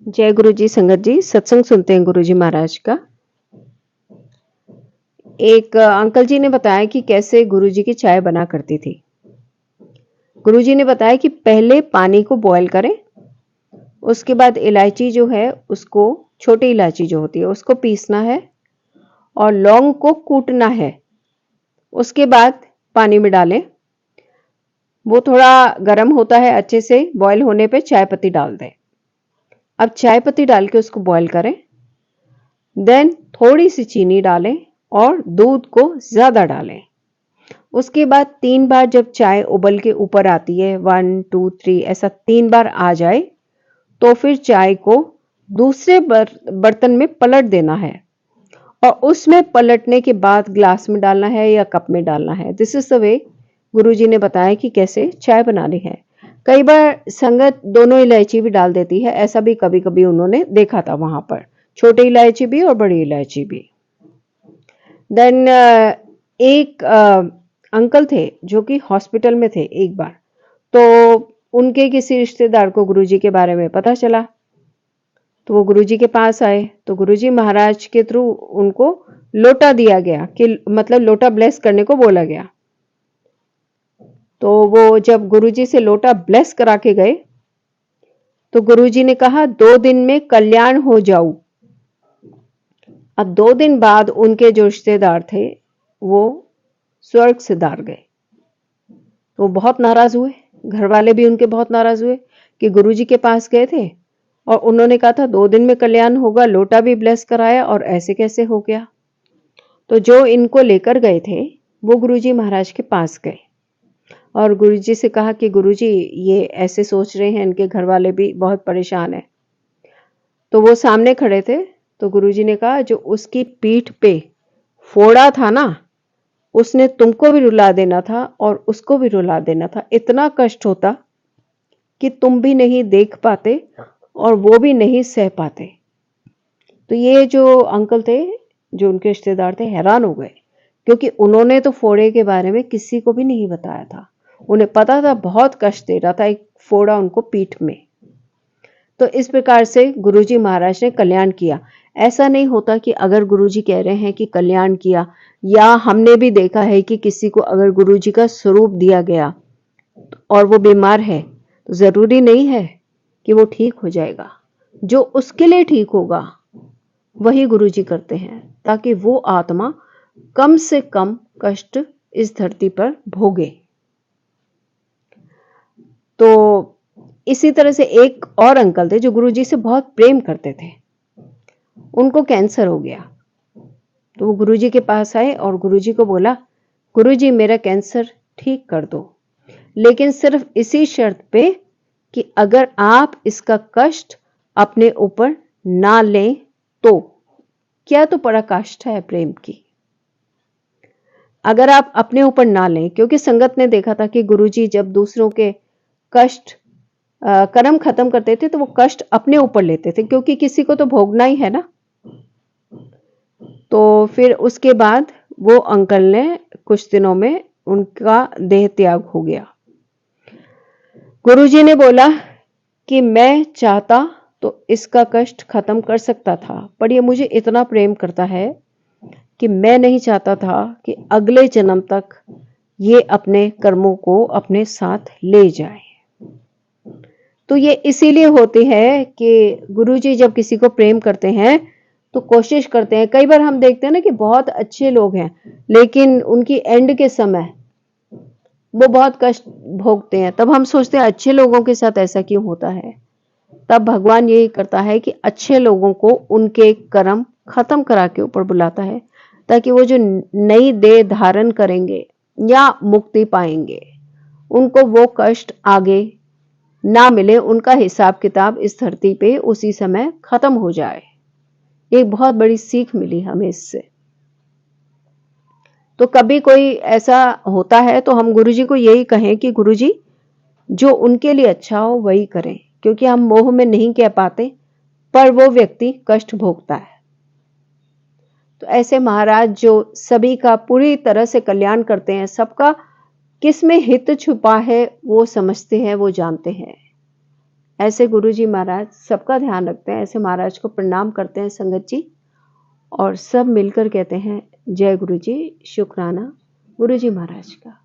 जय गुरु जी। संगत जी, सत्संग सुनते हैं गुरु जी महाराज का। एक अंकल जी ने बताया कि कैसे गुरु जी की चाय बना करती थी। गुरु जी ने बताया कि पहले पानी को बॉयल करें, उसके बाद इलायची जो है उसको, छोटी इलायची जो होती है उसको पीसना है और लौंग को कूटना है। उसके बाद पानी में डालें, वो थोड़ा गर्म होता है, अच्छे से बॉयल होने पे चाय पत्ती डाल दें। अब चाय पत्ती डाल के उसको बॉयल करें, देन थोड़ी सी चीनी डालें और दूध को ज्यादा डालें। उसके बाद 3 बार जब चाय उबल के ऊपर आती है, 1 2 3 ऐसा 3 बार आ जाए, तो फिर चाय को दूसरे बर्तन में पलट देना है और उसमें पलटने के बाद ग्लास में डालना है या कप में डालना है। दिस इज द वे गुरु जी ने बताया कि कैसे चाय बनानी है। कई बार संगत दोनों इलायची भी डाल देती है, ऐसा भी कभी कभी उन्होंने देखा था वहां पर, छोटी इलायची भी और बड़ी इलायची भी। देन एक अंकल थे जो कि हॉस्पिटल में थे एक बार, तो उनके किसी रिश्तेदार को गुरुजी के बारे में पता चला, तो वो गुरुजी के पास आए। तो गुरुजी महाराज के थ्रू उनको लोटा दिया गया, कि मतलब लोटा ब्लेस करने को बोला गया। तो वो जब गुरुजी से लोटा ब्लेस करा के गए, तो गुरुजी ने कहा 2 दिन में कल्याण हो जाऊं। अब 2 दिन बाद उनके जो रिश्तेदार थे वो स्वर्ग सिधार गए। वो बहुत नाराज हुए, घर वाले भी उनके बहुत नाराज हुए कि गुरुजी के पास गए थे और उन्होंने कहा था 2 दिन में कल्याण होगा, लोटा भी ब्लेस कराया और ऐसे कैसे हो गया। तो जो इनको लेकर गए थे वो गुरुजी महाराज के पास गए और गुरुजी से कहा कि गुरुजी ये ऐसे सोच रहे हैं, इनके घर वाले भी बहुत परेशान हैं। तो वो सामने खड़े थे, तो गुरुजी ने कहा जो उसकी पीठ पे फोड़ा था ना, उसने तुमको भी रुला देना था और उसको भी रुला देना था। इतना कष्ट होता कि तुम भी नहीं देख पाते और वो भी नहीं सह पाते। तो ये जो अंकल थे, जो उनके रिश्तेदार थे, हैरान हो गए, क्योंकि उन्होंने तो फोड़े के बारे में किसी को भी नहीं बताया था। उन्हें पता था बहुत कष्ट दे रहा था एक फोड़ा उनको पीठ में। तो इस प्रकार से गुरुजी महाराज ने कल्याण किया। ऐसा नहीं होता कि अगर गुरुजी कह रहे हैं कि कल्याण किया, या हमने भी देखा है कि किसी को अगर गुरुजी का स्वरूप दिया गया और वो बीमार है, तो जरूरी नहीं है कि वो ठीक हो जाएगा। जो उसके लिए ठीक होगा वही गुरुजी करते हैं, ताकि वो आत्मा कम से कम कष्ट इस धरती पर भोगे। तो इसी तरह से एक और अंकल थे जो गुरुजी से बहुत प्रेम करते थे। उनको कैंसर हो गया, तो वो गुरुजी के पास आए और गुरुजी को बोला, गुरुजी मेरा कैंसर ठीक कर दो, लेकिन सिर्फ इसी शर्त पे कि अगर आप इसका कष्ट अपने ऊपर ना लें तो। क्या तो पराकाष्ठा है प्रेम की। अगर आप अपने ऊपर ना लें, क्योंकि संगत ने देखा था कि गुरुजी जब दूसरों के कष्ट कर्म खत्म करते थे तो वो कष्ट अपने ऊपर लेते थे, क्योंकि किसी को तो भोगना ही है ना। तो फिर उसके बाद वो अंकल ने कुछ दिनों में उनका देह त्याग हो गया। गुरुजी ने बोला कि मैं चाहता तो इसका कष्ट खत्म कर सकता था, पर ये मुझे इतना प्रेम करता है कि मैं नहीं चाहता था कि अगले जन्म तक ये अपने कर्मों को अपने साथ ले जाए। तो ये इसीलिए होती है कि गुरुजी जब किसी को प्रेम करते हैं तो कोशिश करते हैं। कई बार हम देखते हैं ना कि बहुत अच्छे लोग हैं, लेकिन उनकी एंड के समय वो बहुत कष्ट भोगते हैं। तब हम सोचते हैं अच्छे लोगों के साथ ऐसा क्यों होता है। तब भगवान यही करता है कि अच्छे लोगों को उनके कर्म खत्म करा के ऊपर बुलाता है, ताकि वो जो नई देह धारण करेंगे या मुक्ति पाएंगे, उनको वो कष्ट आगे ना मिले, उनका हिसाब किताब इस धरती पे उसी समय खत्म हो जाए। एक बहुत बड़ी सीख मिली हमें इससे। तो कभी कोई ऐसा होता है तो हम गुरुजी को यही कहें कि गुरुजी जो उनके लिए अच्छा हो वही करें, क्योंकि हम मोह में नहीं कह पाते, पर वो व्यक्ति कष्ट भोगता है। तो ऐसे महाराज जो सभी का पूरी तरह से कल्याण करते हैं, सबका किस में हित छुपा है वो समझते हैं, वो जानते हैं। ऐसे गुरुजी महाराज सबका ध्यान रखते हैं। ऐसे महाराज को प्रणाम करते हैं संगत जी, और सब मिलकर कहते हैं जय गुरुजी, शुक्राना गुरुजी महाराज का।